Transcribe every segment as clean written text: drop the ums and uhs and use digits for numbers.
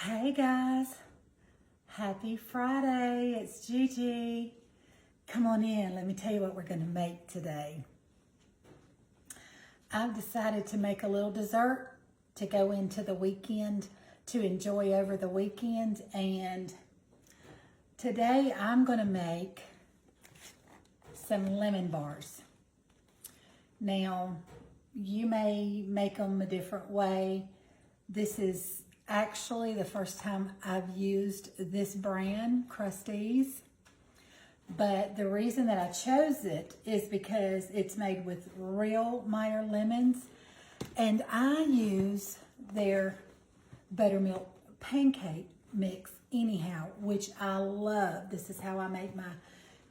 Hey guys, happy Friday. It's Gigi. Come on in, let me tell you what we're gonna make today. I've decided to make a little dessert to go into the weekend, to enjoy over the weekend. And today I'm gonna make some lemon bars. Now, you may make them a different way. This is actually the first time I've used this brand, Krusteaz. But the reason that I chose it is because it's made with real Meyer lemons. And I use their buttermilk pancake mix anyhow, which I love. This is how I make my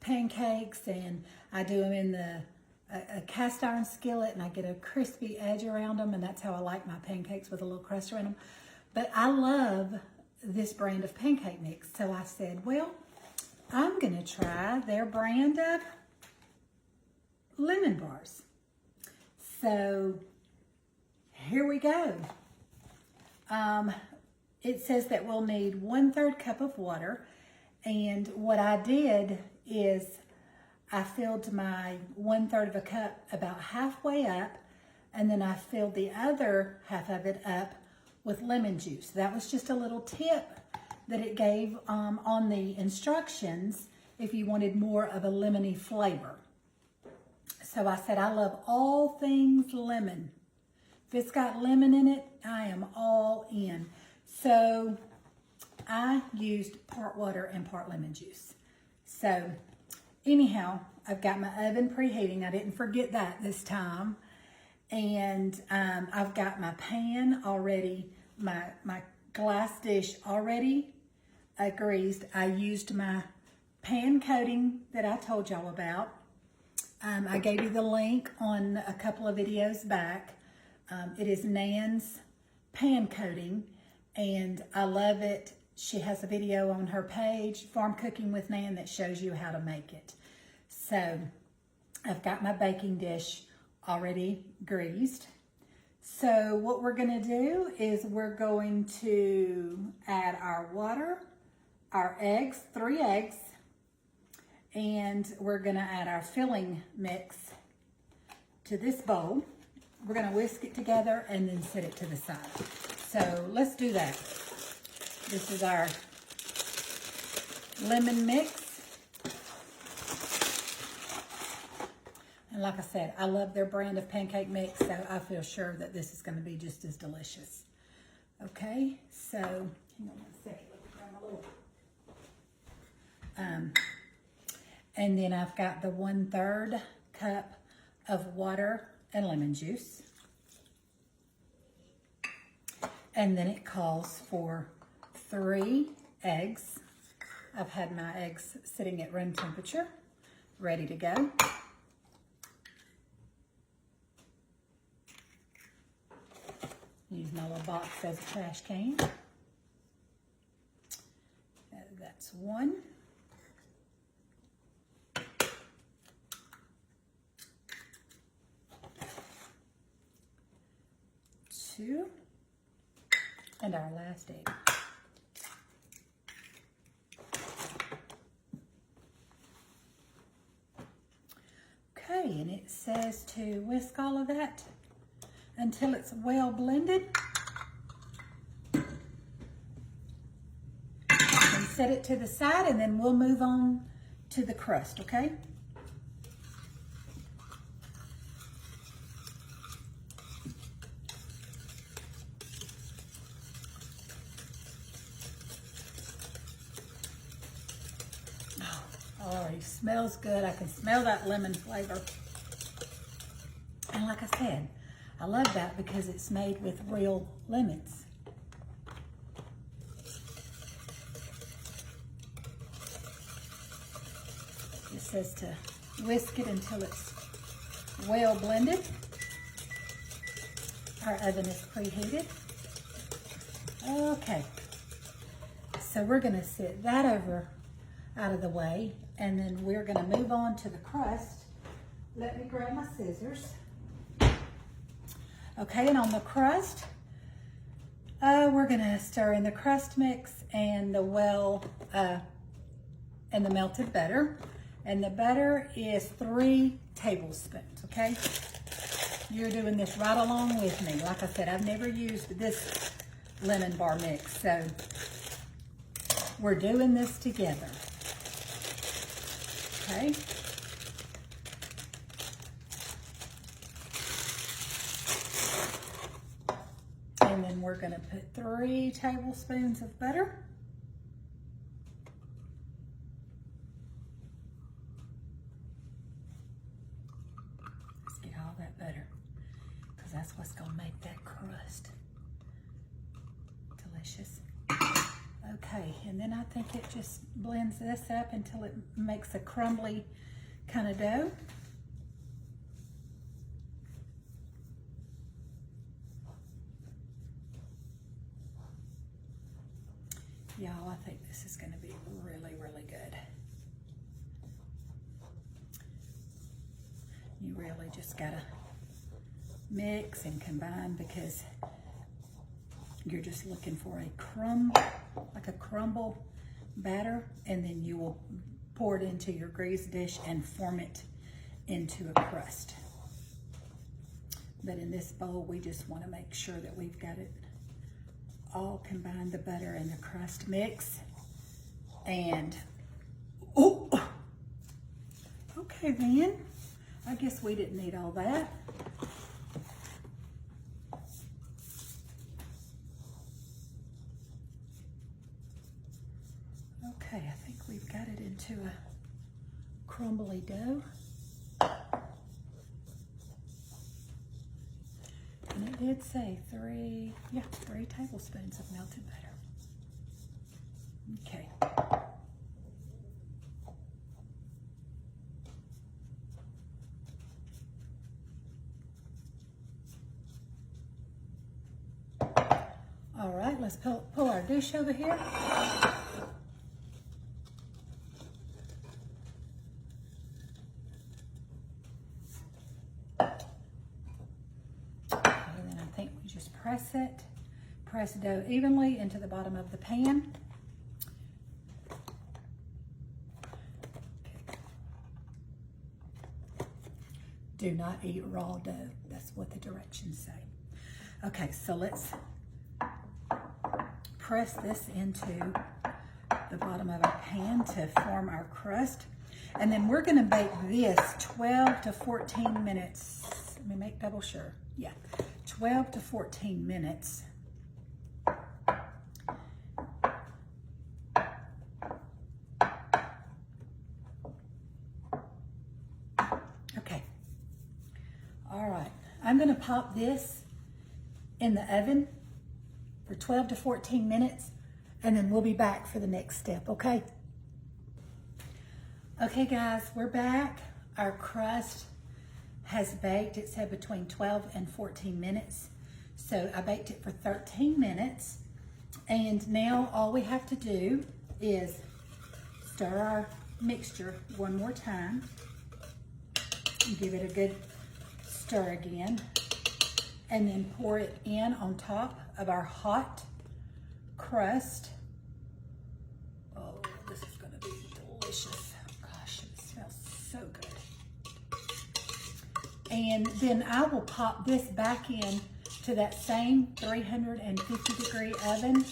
pancakes, and I do them in a cast iron skillet, and I get a crispy edge around them, and that's how I like my pancakes, with a little crust around them. But I love this brand of pancake mix. So I said, well, I'm gonna try their brand of lemon bars. So here we go. It says that we'll need 1/3 cup of water. And what I did is I filled my 1/3 of a cup about halfway up, and then I filled the other half of it up with lemon juice. That was just a little tip that it gave on the instructions if you wanted more of a lemony flavor. So I said, I love all things lemon. If it's got lemon in it, I am all in. So I used part water and part lemon juice. So anyhow, I've got my oven preheating. I didn't forget that this time. And I've got my pan already, my glass dish already greased. I used my pan coating that I told y'all about. I gave you the link on a couple of videos back. It is Nan's pan coating, and I love it. She has a video on her page, Farm Cooking with Nan, that shows you how to make it. So I've got my baking dish already greased. So what we're gonna do is we're going to add our water, our eggs, 3 eggs, and we're gonna add our filling mix to this bowl. We're gonna whisk it together and then set it to the side. So let's do that. This is our lemon mix. And like I said, I love their brand of pancake mix, so I feel sure that this is going to be just as delicious. Okay, so hang on 1 second. Let me grab my little. And then I've got the 1/3 cup of water and lemon juice. And then it calls for 3 eggs. I've had my eggs sitting at room temperature, ready to go. Use my little box as a trash can. That's 1. Two. And our last egg. Okay, and it says to whisk all of that until it's well blended. And set it to the side, and then we'll move on to the crust, okay? Oh, already smells good. I can smell that lemon flavor. And like I said, I love that because it's made with real lemons. It says to whisk it until it's well blended. Our oven is preheated. Okay, so we're gonna set that over out of the way, and then we're gonna move on to the crust. Let me grab my scissors. Okay, and on the crust, We're gonna stir in the crust mix and the and the melted butter. And the butter is 3 tablespoons, okay? You're doing this right along with me. Like I said, I've never used this lemon bar mix, so we're doing this together, okay? And then we're gonna put 3 tablespoons of butter. Let's get all that butter, because that's what's gonna make that crust delicious. Okay, and then I think it just blends this up until it makes a crumbly kind of dough. Y'all, I think this is going to be really, really good. You really just got to mix and combine, because you're just looking for a like a crumble batter, and then you will pour it into your greased dish and form it into a crust. But in this bowl, we just want to make sure that we've got it all combined, the butter and the crust mix. And, oh, okay then. I guess we didn't need all that. Okay, I think we've got it into a crumbly dough. And it did say 3 tablespoons of melted butter. Okay. All right, let's pull our dish over here. Press dough evenly into the bottom of the pan. Do not eat raw dough. That's what the directions say. Okay, so let's press this into the bottom of our pan to form our crust. And then we're gonna bake this 12 to 14 minutes. Let me make double sure. Yeah, 12 to 14 minutes. Okay. All right. I'm going to pop this in the oven for 12 to 14 minutes, and then we'll be back for the next step, okay? Okay, guys, we're back. Our crust has baked. It said between 12 and 14 minutes. So I baked it for 13 minutes. And now all we have to do is stir our mixture one more time. Give it a good stir again. And then pour it in on top of our hot crust. Oh, this is gonna be delicious. Gosh, it smells so good. And then I will pop this back in to that same 350 degree oven.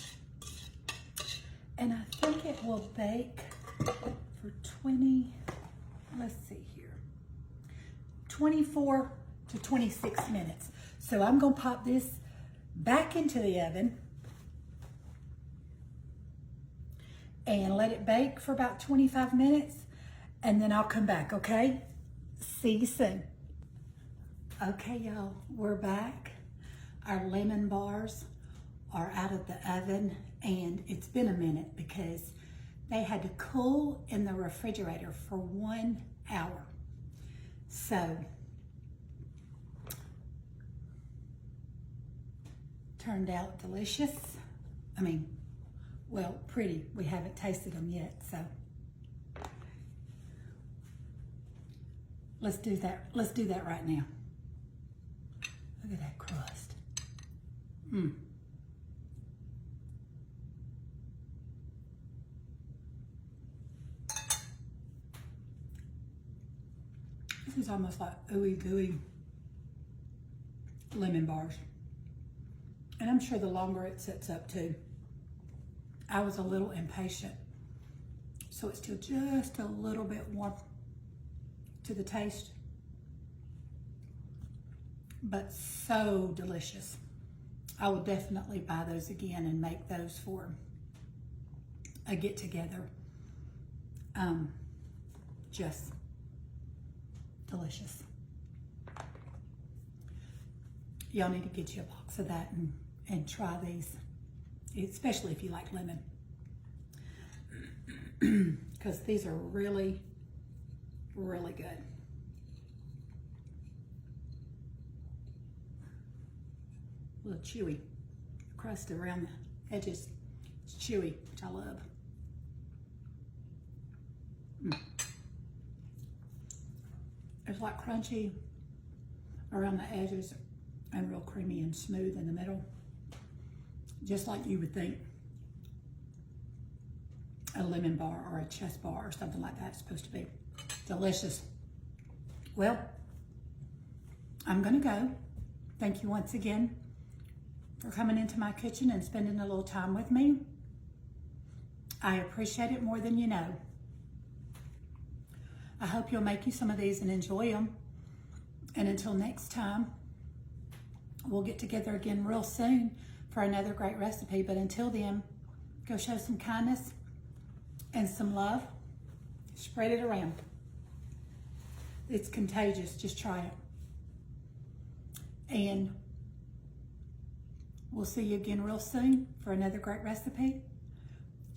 And I think it will bake for 24 to 26 minutes. So I'm gonna pop this back into the oven and let it bake for about 25 minutes, and then I'll come back, okay? See you soon. Okay, y'all, we're back. Our lemon bars are out of the oven, and it's been a minute because they had to cool in the refrigerator for 1 hour. So, turned out delicious. I mean, well, pretty. We haven't tasted them yet, so. Let's do that. Let's do that right now. Look at that crust. These are almost like ooey gooey lemon bars. And I'm sure the longer it sets up too. I was a little impatient. So it's still just a little bit warm to the taste. But so delicious. I will definitely buy those again and make those for a get together. Just delicious. Y'all need to get you a box of that and try these, especially if you like lemon. Because these are really, really good. A little chewy. Crust around the edges. It's chewy, which I love. It's like crunchy around the edges and real creamy and smooth in the middle. Just like you would think a lemon bar or a chess bar or something like that is supposed to be. Delicious. Well, I'm gonna go. Thank you once again for coming into my kitchen and spending a little time with me. I appreciate it more than you know. I hope you'll make you some of these and enjoy them. And until next time, we'll get together again real soon for another great recipe. But until then, go show some kindness and some love. Spread it around. It's contagious. Just try it. And we'll see you again real soon for another great recipe.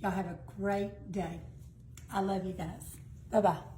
Y'all have a great day. I love you guys. Bye-bye.